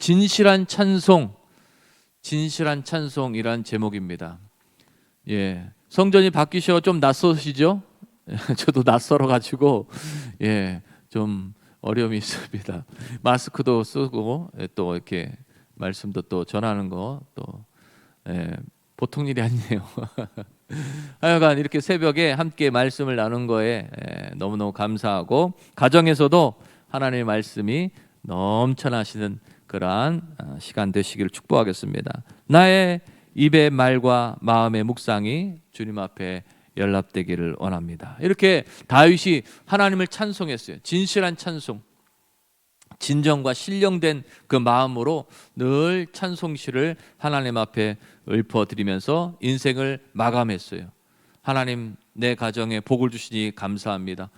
진실한 찬송, 진실한 찬송이란 제목입니다. 예, 성전이 바뀌셔 좀 낯서시죠? 저도 낯설어 가지고 좀 어려움이 있습니다. 마스크도 쓰고 또 이렇게 말씀도 또 전하는 거 또 보통 일이 아니네요. 하여간 이렇게 새벽에 함께 말씀을 나눈 거에 너무너무 감사하고, 가정에서도 하나님의 말씀이 넘쳐나시는 그러한 시간 되시기를 축복하겠습니다. 나의 입의 말과 마음의 묵상이 주님 앞에 연락되기를 원합니다. 이렇게 다윗이 하나님을 찬송했어요. 진실한 찬송, 진정과 신령된 그 마음으로 늘 찬송시를 하나님 앞에 읊어드리면서 인생을 마감했어요. 하나님, 내 가정에 복을 주시니 감사합니다.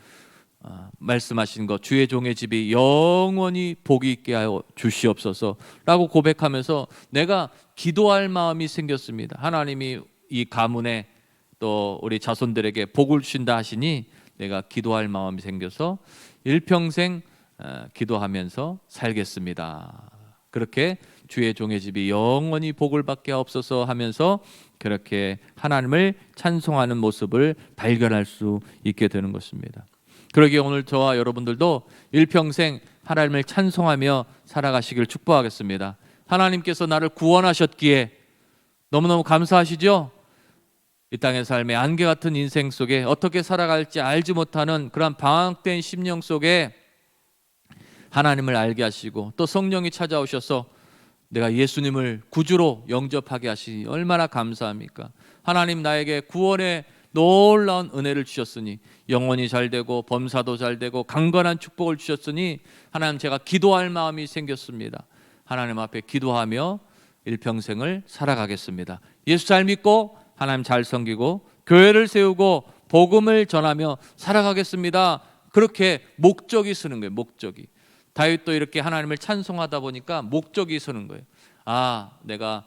말씀하신 것, 주의 종의 집이 영원히 복이 있게 하여 주시옵소서 라고 고백하면서 내가 기도할 마음이 생겼습니다. 하나님이 이 가문에 또 우리 자손들에게 복을 주신다 하시니 내가 기도할 마음이 생겨서 일평생 기도하면서 살겠습니다. 그렇게 주의 종의 집이 영원히 복을 받게 하옵소서 하면서 그렇게 하나님을 찬송하는 모습을 발견할 수 있게 되는 것입니다. 그러기에 오늘 저와 여러분들도 일평생 하나님을 찬송하며 살아가시길 축복하겠습니다. 하나님께서 나를 구원하셨기에 너무너무 감사하시죠? 이 땅의 삶의 안개 같은 인생 속에 어떻게 살아갈지 알지 못하는 그런 방황된 심령 속에 하나님을 알게 하시고 또 성령이 찾아오셔서 내가 예수님을 구주로 영접하게 하시니 얼마나 감사합니까? 하나님, 나에게 구원의 놀라운 은혜를 주셨으니 영혼이 잘되고 범사도 잘되고 강건한 축복을 주셨으니 하나님, 제가 기도할 마음이 생겼습니다. 하나님 앞에 기도하며 일평생을 살아가겠습니다. 예수 잘 믿고 하나님 잘 섬기고 교회를 세우고 복음을 전하며 살아가겠습니다. 그렇게 목적이 서는 거예요. 목적이. 다윗도 이렇게 하나님을 찬송하다 보니까 목적이 서는 거예요. 내가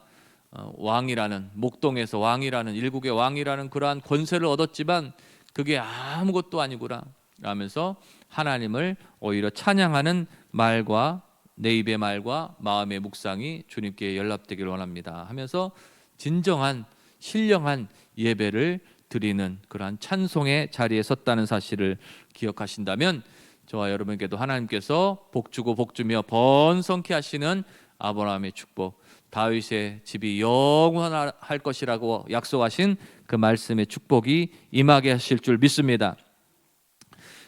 왕이라는, 목동에서 왕이라는, 일국의 왕이라는 그러한 권세를 얻었지만 그게 아무것도 아니구나 라면서 하나님을 오히려 찬양하는 말과 내 입의 말과 마음의 묵상이 주님께 연락되기를 원합니다 하면서 진정한 신령한 예배를 드리는 그러한 찬송의 자리에 섰다는 사실을 기억하신다면 저와 여러분께도 하나님께서 복주고 복주며 번성케 하시는 아브라함의 축복, 다윗의 집이 영원할 것이라고 약속하신 그 말씀의 축복이 임하게 하실 줄 믿습니다.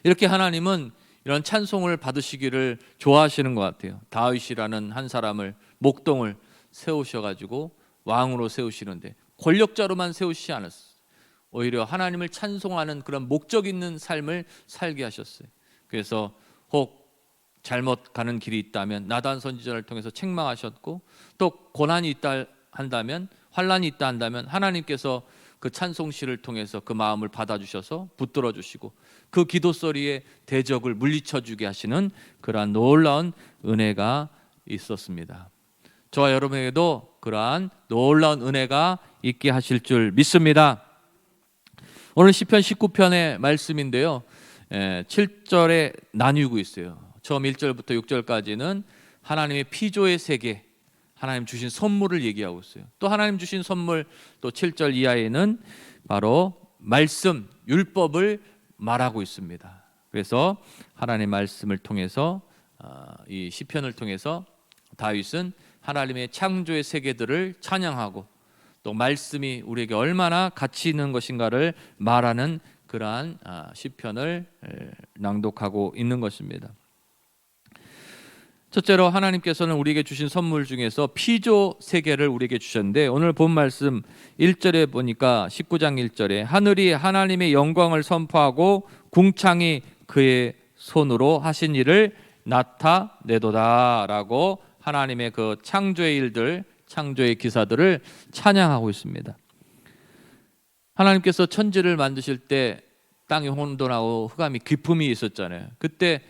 이렇게 하나님은 이런 찬송을 받으시기를 좋아하시는 것 같아요. 다윗이라는 한 사람을, 목동을 세우셔가지고 왕으로 세우시는데 권력자로만 세우시지 않았어요. 오히려 하나님을 찬송하는 그런 목적 있는 삶을 살게 하셨어요. 그래서 혹 잘못 가는 길이 있다면 나단 선지자를 통해서 책망하셨고, 또 고난이 있다 한다면, 환난이 있다 한다면 하나님께서 그 찬송시를 통해서 그 마음을 받아주셔서 붙들어 주시고 그 기도 소리에 대적을 물리쳐 주게 하시는 그러한 놀라운 은혜가 있었습니다. 저와 여러분에게도 그러한 놀라운 은혜가 있게 하실 줄 믿습니다. 오늘 시편 19편의 말씀인데요, 7절에 나뉘고 있어요. 처음 1절부터 6절까지는 하나님의 피조의 세계, 하나님 주신 선물을 얘기하고 있어요. 또 하나님 주신 선물, 또 7절 이하에는 바로 말씀, 율법을 말하고 있습니다. 그래서 하나님의 말씀을 통해서, 이 시편을 통해서 다윗은 하나님의 창조의 세계들을 찬양하고 또 말씀이 우리에게 얼마나 가치 있는 것인가를 말하는 그러한 시편을 낭독하고 있는 것입니다. 첫째로 하나님께서는 우리에게 주신 선물 중에서 피조 세계를 우리에게 주셨는데, 오늘 본 말씀 1절에 보니까 19장 1절에 하늘이 하나님의 영광을 선포하고 궁창이 그의 손으로 하신 일을 나타내도다 라고 하나님의 그 창조의 일들, 창조의 기사들을 찬양하고 있습니다. 하나님께서 천지를 만드실 때 땅이 혼돈하고 흑암이 깊음이 있었잖아요. 그때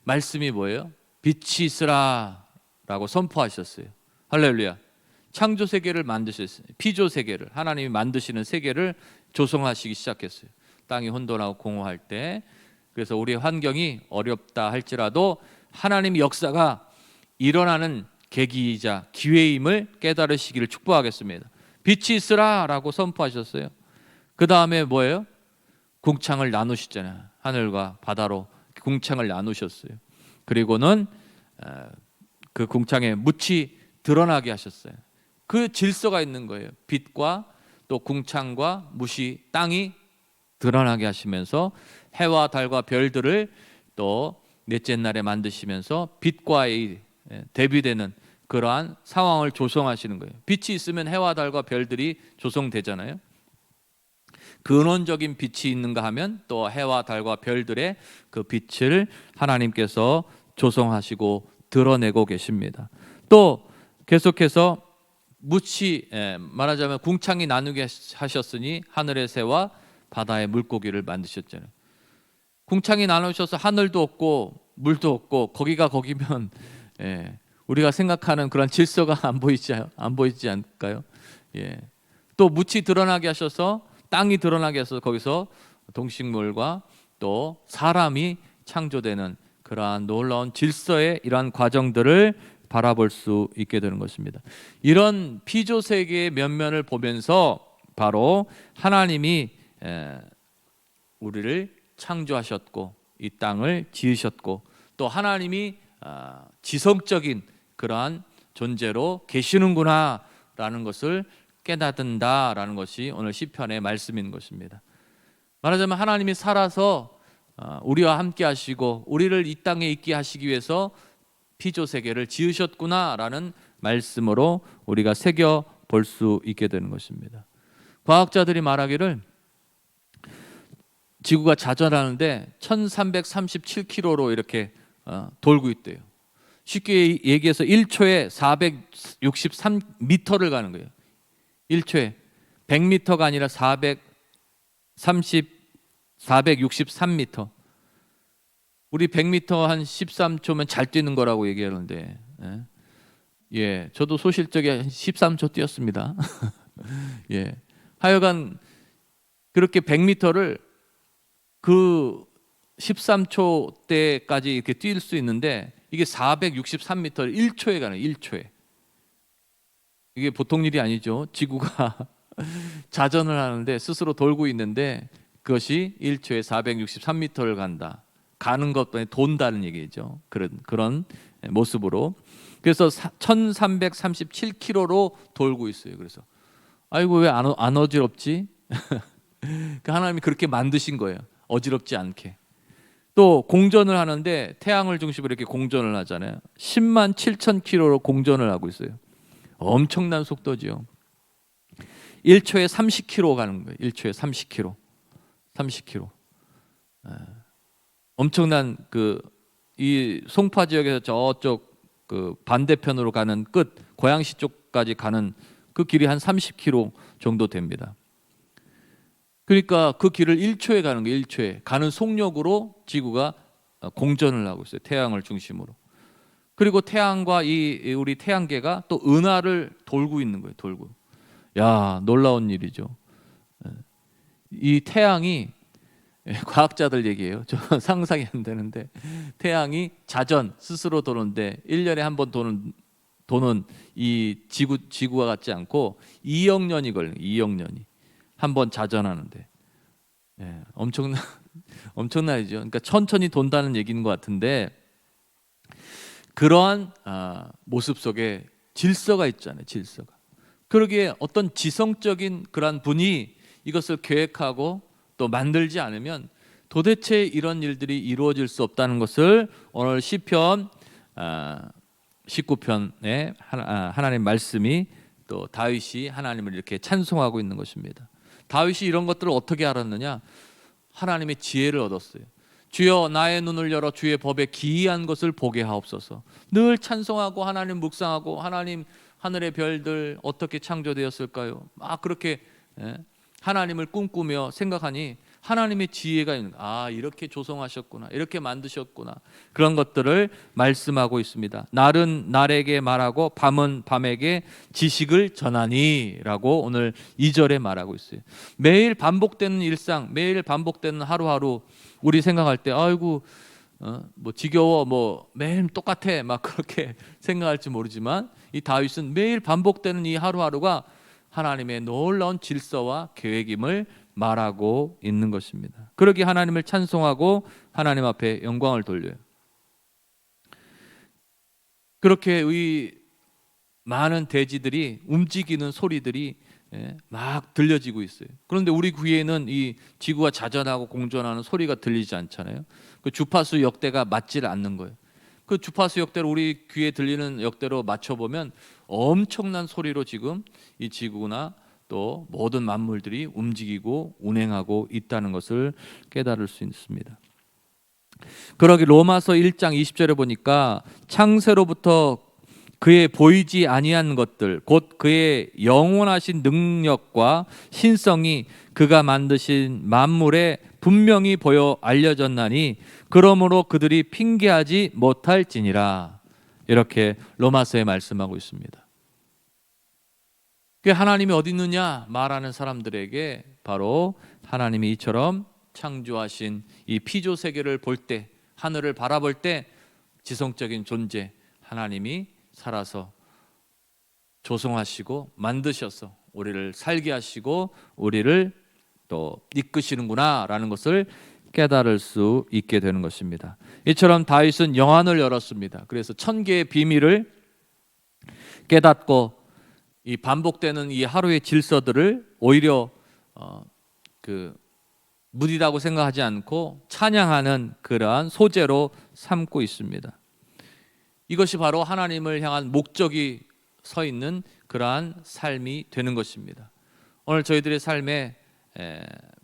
말씀이 뭐예요? 빛이 있으라 라고 선포하셨어요. 할렐루야. 창조 세계를 만드셨어요. 피조 세계를, 하나님이 만드시는 세계를 조성하시기 시작했어요. 땅이 혼돈하고 공허할 때. 그래서 우리의 환경이 어렵다 할지라도 하나님의 역사가 일어나는 계기이자 기회임을 깨달으시기를 축복하겠습니다. 빛이 있으라라고 선포하셨어요. 그 다음에 뭐예요? 궁창을 나누시잖아요. 하늘과 바다로 궁창을 나누셨어요. 그리고는 그 궁창에 묻이 드러나게 하셨어요. 그 질서가 있는 거예요. 빛과 또 궁창과 묻이 땅이 드러나게 하시면서 해와 달과 별들을 또 넷째 날에 만드시면서 빛과 대비되는 그러한 상황을 조성하시는 거예요. 빛이 있으면 해와 달과 별들이 조성되잖아요. 근원적인 빛이 있는가 하면 또 해와 달과 별들의 그 빛을 하나님께서 조성하시고 드러내고 계십니다. 또 계속해서 묻이 말하자면 궁창이 나누게 하셨으니 하늘의 새와 바다의 물고기를 만드셨잖아요. 궁창이 나누셔서 하늘도 없고 물도 없고 거기가 거기면 우리가 생각하는 그런 질서가 안 보이지 않을까요? 또 묻이 드러나게 하셔서 땅이 드러나게 해서 거기서 동식물과 또 사람이 창조되는 그러한 놀라운 질서의 이러한 과정들을 바라볼 수 있게 되는 것입니다. 이런 피조 세계의 면면을 보면서 바로 하나님이 우리를 창조하셨고 이 땅을 지으셨고 또 하나님이 지성적인 그러한 존재로 계시는구나라는 것을 깨닫는다라는 것이 오늘 시편의 말씀인 것입니다. 말하자면 하나님이 살아서 우리와 함께 하시고 우리를 이 땅에 있게 하시기 위해서 피조 세계를 지으셨구나라는 말씀으로 우리가 새겨 볼 수 있게 되는 것입니다. 과학자들이 말하기를 지구가 자전하는데 1337km로 이렇게 돌고 있대요. 쉽게 얘기해서 1초에 463m를 가는 거예요. 1초에 100m가 아니라 463m. 우리 100m 한 13초면 잘 뛰는 거라고 얘기하는데, 저도 소실적에 한 13초 뛰었습니다. 하여간 그렇게 100m를 그 13초 때까지 이렇게 뛸 수 있는데 이게 463m를 1초에 가는 1초에. 이게 보통 일이 아니죠. 지구가 자전을 하는데 스스로 돌고 있는데 그것이 1초에 463m를 간다. 가는 것보다 돈다는 얘기죠. 그런 모습으로. 그래서 1337km로 돌고 있어요. 그래서 아이고 왜 안 어지럽지? 하나님이 그렇게 만드신 거예요. 어지럽지 않게. 또 공전을 하는데 태양을 중심으로 이렇게 공전을 하잖아요. 10만 7천 킬로로 공전을 하고 있어요. 엄청난 속도죠. 1초에 30km 가는 거예요. 1초에 30km. 30km. 엄청난 이 송파 지역에서 저쪽 그 반대편으로 가는 끝 고양시 쪽까지 가는 그 길이 한 30km 정도 됩니다. 그러니까 그 길을 1초에 가는 거예요. 1초에 가는 속력으로 지구가 공전을 하고 있어요. 태양을 중심으로. 그리고 태양과 우리 태양계가 또 은하를 돌고 있는 거예요. 돌고. 야, 놀라운 일이죠. 이 태양이 과학자들 얘기예요. 저 상상이 안 되는데 태양이 자전 스스로 도는데 1년에 한 번 도는 이 지구와 같지 않고 2억 년이 걸려요. 2억 년이 한 번 자전하는데 엄청나죠. 그러니까 천천히 돈다는 얘기인 것 같은데 그러한 모습 속에 질서가 있잖아요. 질서가. 그러기에 어떤 지성적인 그러한 분이 이것을 계획하고 또 만들지 않으면 도대체 이런 일들이 이루어질 수 없다는 것을 오늘 시편 19편에 하나님 말씀이 또 다윗이 하나님을 이렇게 찬송하고 있는 것입니다. 다윗이 이런 것들을 어떻게 알았느냐? 하나님의 지혜를 얻었어요. 주여 나의 눈을 열어 주의 법에 기이한 것을 보게 하옵소서. 늘 찬송하고 하나님 묵상하고 하나님 하늘의 별들 어떻게 창조되었을까요? 막 그렇게 하나님을 꿈꾸며 생각하니 하나님의 지혜가 있는 이렇게 조성하셨구나, 이렇게 만드셨구나, 그런 것들을 말씀하고 있습니다. 날은 날에게 말하고 밤은 밤에게 지식을 전하니 라고 오늘 2절에 말하고 있어요. 매일 반복되는 일상, 매일 반복되는 하루하루 우리 생각할 때 아이고 뭐 지겨워, 뭐 매일 똑같아, 막 그렇게 생각할지 모르지만 이 다윗은 매일 반복되는 이 하루하루가 하나님의 놀라운 질서와 계획임을 말하고 있는 것입니다. 그러기 하나님을 찬송하고 하나님 앞에 영광을 돌려요. 그렇게 이 많은 대지들이 움직이는 소리들이 막 들려지고 있어요. 그런데 우리 귀에는 이 지구가 자전하고 공전하는 소리가 들리지 않잖아요. 그 주파수 역대가 맞지를 않는 거예요. 그 주파수 역대로 우리 귀에 들리는 역대로 맞춰보면 엄청난 소리로 지금 이 지구나 또 모든 만물들이 움직이고 운행하고 있다는 것을 깨달을 수 있습니다. 그러기 로마서 1장 20절에 보니까 창세로부터 그의 보이지 아니한 것들 곧 그의 영원하신 능력과 신성이 그가 만드신 만물에 분명히 보여 알려졌나니 그러므로 그들이 핑계하지 못할지니라. 이렇게 로마서에 말씀하고 있습니다. 하나님이 어디 있느냐 말하는 사람들에게 바로 하나님이 이처럼 창조하신 이 피조 세계를 볼 때, 하늘을 바라볼 때 지성적인 존재 하나님이 살아서 조성하시고 만드셔서 우리를 살게 하시고 우리를 또 이끄시는구나 라는 것을 깨달을 수 있게 되는 것입니다. 이처럼 다윗은 영안을 열었습니다. 그래서 천계의 비밀을 깨닫고 이 반복되는 이 하루의 질서들을 오히려 무디다고 생각하지 않고 찬양하는 그러한 소재로 삼고 있습니다. 이것이 바로 하나님을 향한 목적이 서 있는 그러한 삶이 되는 것입니다. 오늘 저희들의 삶에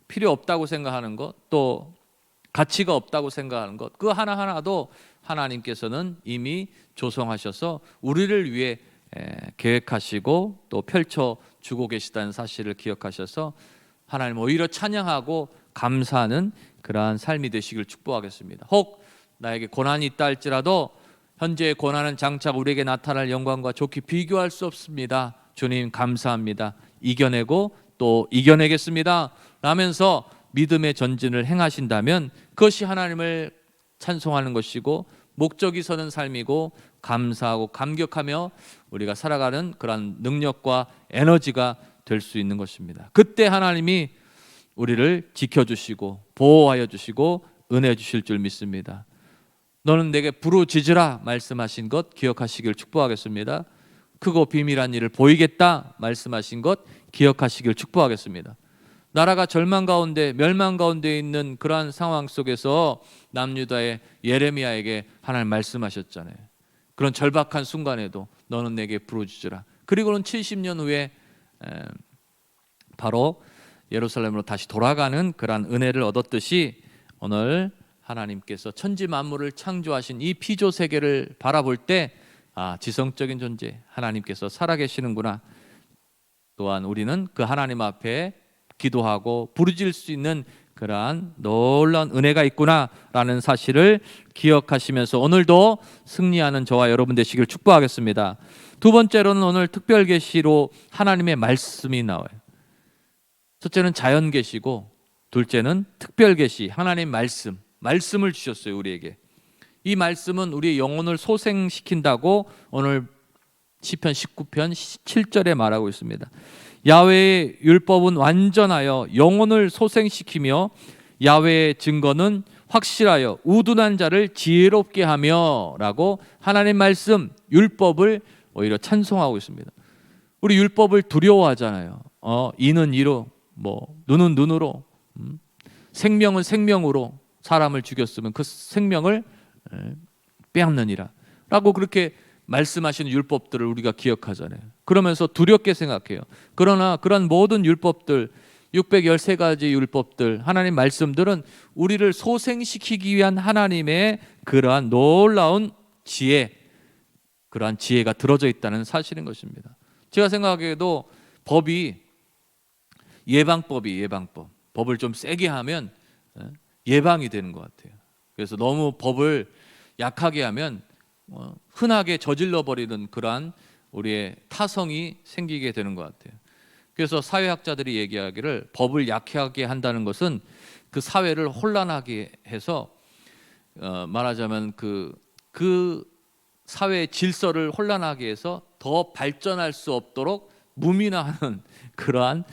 필요 없다고 생각하는 것, 또 가치가 없다고 생각하는 것, 그 하나하나도 하나님께서는 이미 조성하셔서 우리를 위해 계획하시고 또 펼쳐주고 계시다는 사실을 기억하셔서 하나님 오히려 찬양하고 감사하는 그러한 삶이 되시길 축복하겠습니다. 혹 나에게 고난이 있다 할지라도 현재의 고난은 장차 우리에게 나타날 영광과 좋게 비교할 수 없습니다. 주님 감사합니다. 이겨내고 또 이겨내겠습니다 라면서 믿음의 전진을 행하신다면 그것이 하나님을 찬송하는 것이고 목적이 서는 삶이고 감사하고 감격하며 우리가 살아가는 그런 능력과 에너지가 될 수 있는 것입니다. 그때 하나님이 우리를 지켜주시고 보호하여 주시고 은혜 주실 줄 믿습니다. 너는 내게 부르짖으라 말씀하신 것 기억하시길 축복하겠습니다. 크고 비밀한 일을 보이겠다 말씀하신 것 기억하시길 축복하겠습니다. 나라가 절망 가운데 멸망 가운데 있는 그러한 상황 속에서 남유다의 예레미야에게 하나님 말씀하셨잖아요. 그런 절박한 순간에도 너는 내게 부르짖으라. 그리고는 70년 후에 바로 예루살렘으로 다시 돌아가는 그러한 은혜를 얻었듯이 오늘 하나님께서 천지 만물을 창조하신 이 피조 세계를 바라볼 때 지성적인 존재 하나님께서 살아계시는구나. 또한 우리는 그 하나님 앞에 기도하고 부르짖을 수 있는 그러한 놀라운 은혜가 있구나라는 사실을 기억하시면서 오늘도 승리하는 저와 여러분 되시길 축복하겠습니다. 두 번째로는 오늘 특별 계시로 하나님의 말씀이 나와요. 첫째는 자연 계시고 둘째는 특별 계시, 하나님 말씀을 주셨어요. 우리에게 이 말씀은 우리의 영혼을 소생시킨다고 오늘 시편 19편 7절에 말하고 있습니다. 야훼의 율법은 완전하여 영혼을 소생시키며 야훼의 증거는 확실하여 우둔한 자를 지혜롭게 하며 라고 하나님 말씀 율법을 오히려 찬송하고 있습니다. 우리 율법을 두려워하잖아요. 이는 이로 눈은 눈으로 생명은 생명으로 사람을 죽였으면 그 생명을 빼앗느니라 라고 그렇게 말씀하시는 율법들을 우리가 기억하잖아요. 그러면서 두렵게 생각해요. 그러나 그런 모든 율법들 613가지 율법들 하나님 말씀들은 우리를 소생시키기 위한 하나님의 그러한 놀라운 지혜, 그러한 지혜가 들어져 있다는 사실인 것입니다. 제가 생각하기에도 법이 예방법 법을 좀 세게 하면 예방이 되는 것 같아요. 그래서 너무 법을 약하게 하면 흔하게 저질러 버리는 그러한 우리의 타성이 생기게 되는 것 같아요. 그래서 사회학자들이 얘기하기를 법을 약하게 한다는 것은 그 사회를 혼란하게 해서 말하자면 그 사회의 질서를 혼란하게 해서 더 발전할 수 없도록 무민화하는 그러한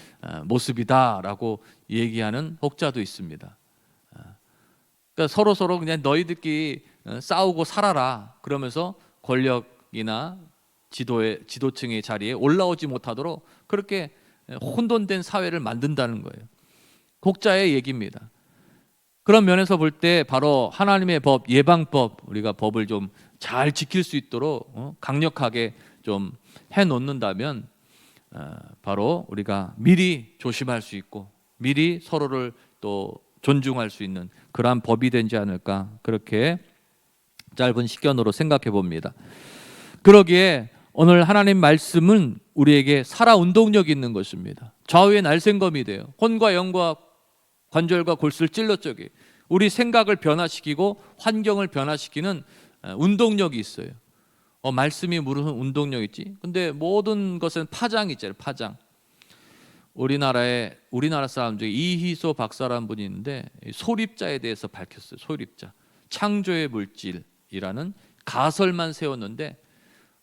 모습이다라고 얘기하는 혹자도 있습니다. 그러니까 서로 그냥 너희들끼리 싸우고 살아라 그러면서 권력이나 지도층의 자리에 올라오지 못하도록 그렇게 혼돈된 사회를 만든다는 거예요. 혹자의 얘기입니다. 그런 면에서 볼 때 바로 하나님의 법, 예방법, 우리가 법을 좀 잘 지킬 수 있도록 강력하게 좀 해놓는다면 바로 우리가 미리 조심할 수 있고 미리 서로를 또 존중할 수 있는 그러한 법이 되지 않을까, 그렇게 짧은 시견으로 생각해 봅니다. 그러기에 오늘 하나님 말씀은 우리에게 살아 운동력이 있는 것입니다. 좌우의 날쌘검이 돼요. 혼과 영과 관절과 골수를 찔러쪼개 우리 생각을 변화시키고 환경을 변화시키는 운동력이 있어요. 말씀이 무슨 운동력 있지? 근데 모든 것은 파장이 있잖아요. 파장. 우리나라 사람 중에 이희소 박사라는 분이 있는데 소립자에 대해서 밝혔어요. 소립자. 창조의 물질이라는 가설만 세웠는데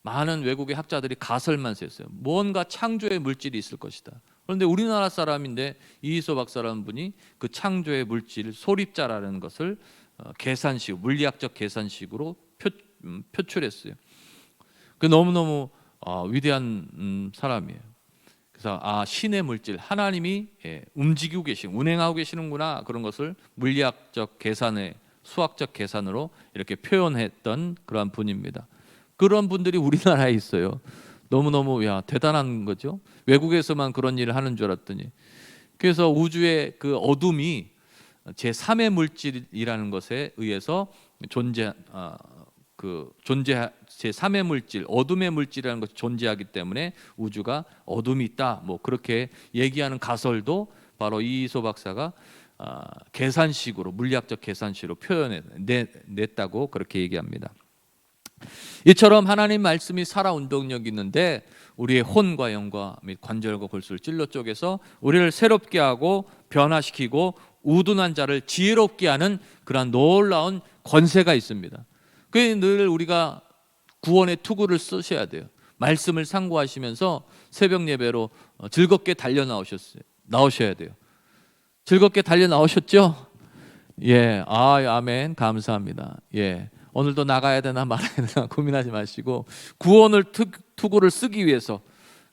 많은 외국의 학자들이 가설만 세웠어요. 뭔가 창조의 물질이 있을 것이다. 그런데 우리나라 사람인데 이희소 박사라는 분이 그 창조의 물질 소립자라는 것을 계산식, 물리학적 계산식으로 표출했어요. 그 너무너무 위대한 사람이에요. 그래서 신의 물질, 하나님이 움직이고 운행하고 계시는구나, 그런 것을 물리학적 계산에, 수학적 계산으로 이렇게 표현했던 그러한 분입니다. 그런 분들이 우리나라에 있어요. 너무너무 대단한 거죠. 외국에서만 그런 일을 하는 줄 알았더니. 그래서 우주의 그 어둠이 제3의 물질이라는 것에 의해서 제3의 물질, 어둠의 물질이라는 것이 존재하기 때문에 우주가 어둠이 있다, 뭐 그렇게 얘기하는 가설도 바로 이희소 박사가 계산식으로, 물리학적 계산식으로 표현했다고 그렇게 얘기합니다. 이처럼 하나님 말씀이 살아 운동력이 있는데 우리의 혼과 영과 및 관절과 골수를 찔러 쪼개서 우리를 새롭게 하고 변화시키고 우둔한 자를 지혜롭게 하는 그러한 놀라운 권세가 있습니다. 그게 늘 우리가 구원의 투구를 쓰셔야 돼요. 말씀을 상고하시면서 새벽 예배로 즐겁게 나오셔야 돼요. 즐겁게 달려 나오셨죠? 예, 아멘, 감사합니다. 예, 오늘도 나가야 되나 말아야 되나 고민하지 마시고 구원을 투구를 쓰기 위해서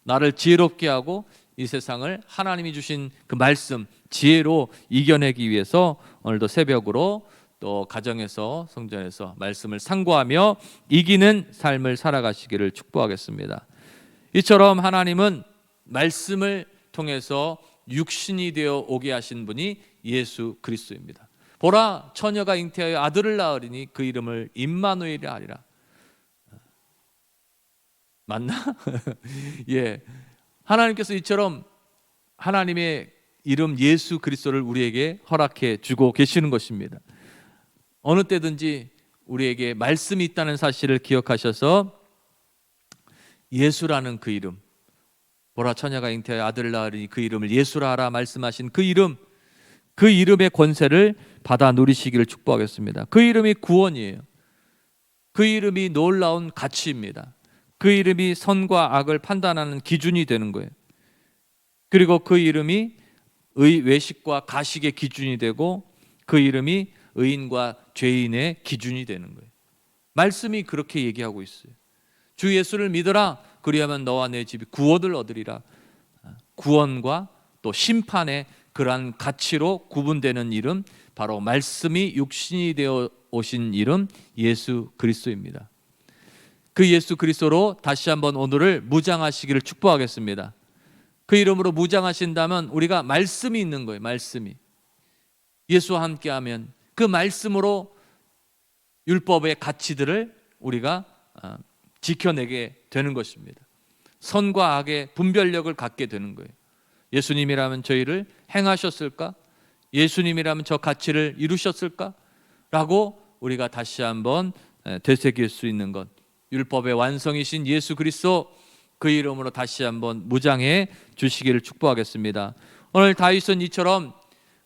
나를 지혜롭게 하고 이 세상을 하나님이 주신 그 말씀, 지혜로 이겨내기 위해서 오늘도 새벽으로 또 가정에서, 성전에서 말씀을 상고하며 이기는 삶을 살아가시기를 축복하겠습니다. 이처럼 하나님은 말씀을 통해서 육신이 되어 오게 하신 분이 예수 그리스도입니다. 보라, 처녀가 잉태하여 아들을 낳으리니 그 이름을 임마누엘이라 하리라. 맞나? 예, 하나님께서 이처럼 하나님의 이름 예수 그리스도를 우리에게 허락해 주고 계시는 것입니다. 어느 때든지 우리에게 말씀이 있다는 사실을 기억하셔서 예수라는 그 이름, 보라 처녀가 잉태하여 아들을 낳으리니 그 이름을 예수라 하라 말씀하신 그 이름, 그 이름의 권세를 받아 누리시기를 축복하겠습니다. 그 이름이 구원이에요. 그 이름이 놀라운 가치입니다. 그 이름이 선과 악을 판단하는 기준이 되는 거예요. 그리고 그 이름이 외식과 가식의 기준이 되고 그 이름이 의인과 죄인의 기준이 되는 거예요. 말씀이 그렇게 얘기하고 있어요. 주 예수를 믿어라, 그리하면 너와 내 집이 구원을 얻으리라. 구원과 또 심판의 그러한 가치로 구분되는 이름, 바로 말씀이 육신이 되어 오신 이름 예수 그리스도입니다. 그 예수 그리스도로 다시 한번 오늘을 무장하시기를 축복하겠습니다. 그 이름으로 무장하신다면 우리가 말씀이 있는 거예요. 말씀이 예수와 함께하면 그 말씀으로 율법의 가치들을 우리가 지켜내게 되는 것입니다. 선과 악의 분별력을 갖게 되는 거예요. 예수님이라면 저희를 행하셨을까? 예수님이라면 저 가치를 이루셨을까? 라고 우리가 다시 한번 되새길 수 있는 것, 율법의 완성이신 예수 그리스도, 그 이름으로 다시 한번 무장해 주시기를 축복하겠습니다. 오늘 다윗은 이처럼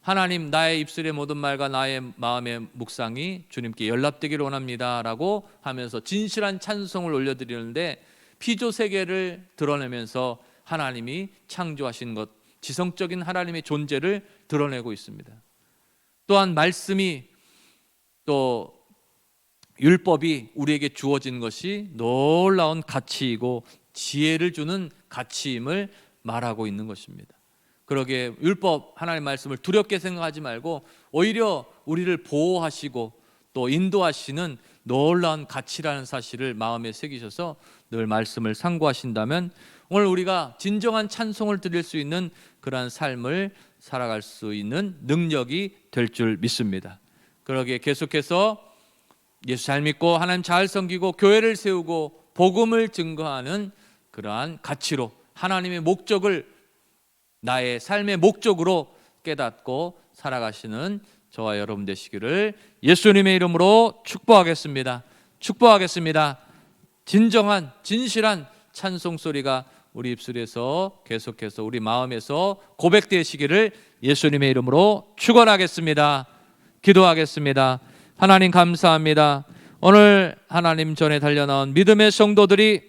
하나님, 나의 입술의 모든 말과 나의 마음의 묵상이 주님께 연락되기를 원합니다 라고 하면서 진실한 찬송을 올려드리는데, 피조 세계를 드러내면서 하나님이 창조하신 것, 지성적인 하나님의 존재를 드러내고 있습니다. 또한 말씀이, 또 율법이 우리에게 주어진 것이 놀라운 가치이고 지혜를 주는 가치임을 말하고 있는 것입니다. 그러기에 율법, 하나님의 말씀을 두렵게 생각하지 말고 오히려 우리를 보호하시고 또 인도하시는 놀라운 가치라는 사실을 마음에 새기셔서 늘 말씀을 상고하신다면 오늘 우리가 진정한 찬송을 드릴 수 있는 그러한 삶을 살아갈 수 있는 능력이 될 줄 믿습니다. 그러기에 계속해서 예수 잘 믿고 하나님 잘 섬기고 교회를 세우고 복음을 증거하는 그러한 가치로, 하나님의 목적을 나의 삶의 목적으로 깨닫고 살아가시는 저와 여러분 되시기를 예수님의 이름으로 축복하겠습니다. 축복하겠습니다. 진정한 진실한 찬송 소리가 우리 입술에서 계속해서 우리 마음에서 고백되시기를 예수님의 이름으로 축원하겠습니다. 기도하겠습니다. 하나님 감사합니다. 오늘 하나님 전에 달려나온 믿음의 성도들이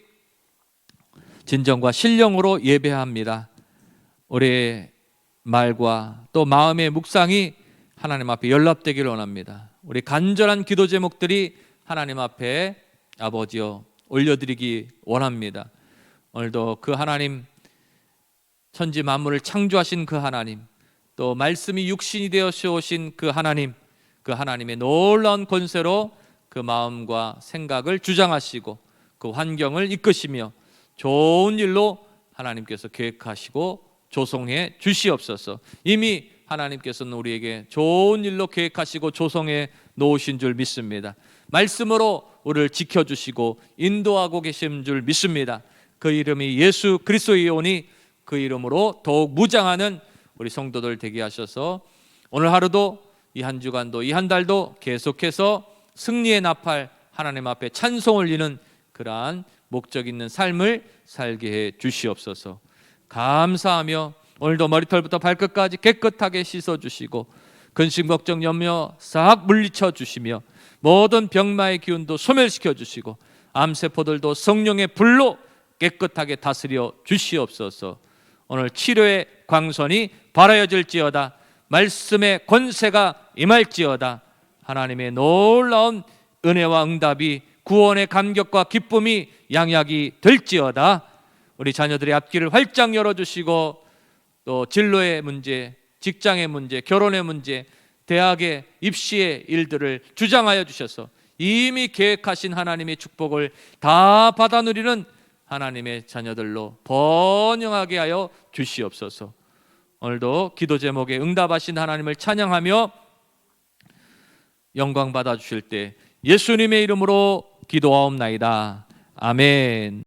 진정과 신령으로 예배합니다. 우리의 말과 또 마음의 묵상이 하나님 앞에 연락되기를 원합니다. 우리 간절한 기도 제목들이 하나님 앞에 아버지여 올려드리기 원합니다. 오늘도 그 하나님, 천지 만물을 창조하신 그 하나님, 또 말씀이 육신이 되어서 오신 그 하나님, 그 하나님의 놀라운 권세로 그 마음과 생각을 주장하시고 그 환경을 이끄시며 좋은 일로 하나님께서 계획하시고 조성해 주시옵소서. 이미 하나님께서는 우리에게 좋은 일로 계획하시고 조성해 놓으신 줄 믿습니다. 말씀으로 우리를 지켜주시고 인도하고 계신 줄 믿습니다. 그 이름이 예수 그리스도이오니 그 이름으로 더욱 무장하는 우리 성도들 되게 하셔서 오늘 하루도 이 한 주간도 이 한 달도 계속해서 승리의 나팔, 하나님 앞에 찬송 올리는 그러한 목적 있는 삶을 살게 해 주시옵소서. 감사하며 오늘도 머리털부터 발끝까지 깨끗하게 씻어주시고 근심 걱정 염려 싹 물리쳐 주시며 모든 병마의 기운도 소멸시켜 주시고 암세포들도 성령의 불로 깨끗하게 다스려 주시옵소서. 오늘 치료의 광선이 발하여질지어다. 말씀의 권세가 임할지어다. 하나님의 놀라운 은혜와 응답이 구원의 감격과 기쁨이 양약이 될지어다. 우리 자녀들의 앞길을 활짝 열어주시고 또 진로의 문제, 직장의 문제, 결혼의 문제, 대학의 입시의 일들을 주장하여 주셔서 이미 계획하신 하나님의 축복을 다 받아 누리는 하나님의 자녀들로 번영하게 하여 주시옵소서. 오늘도 기도 제목에 응답하신 하나님을 찬양하며 영광 받아 주실 때 예수님의 이름으로 기도하옵나이다. 아멘.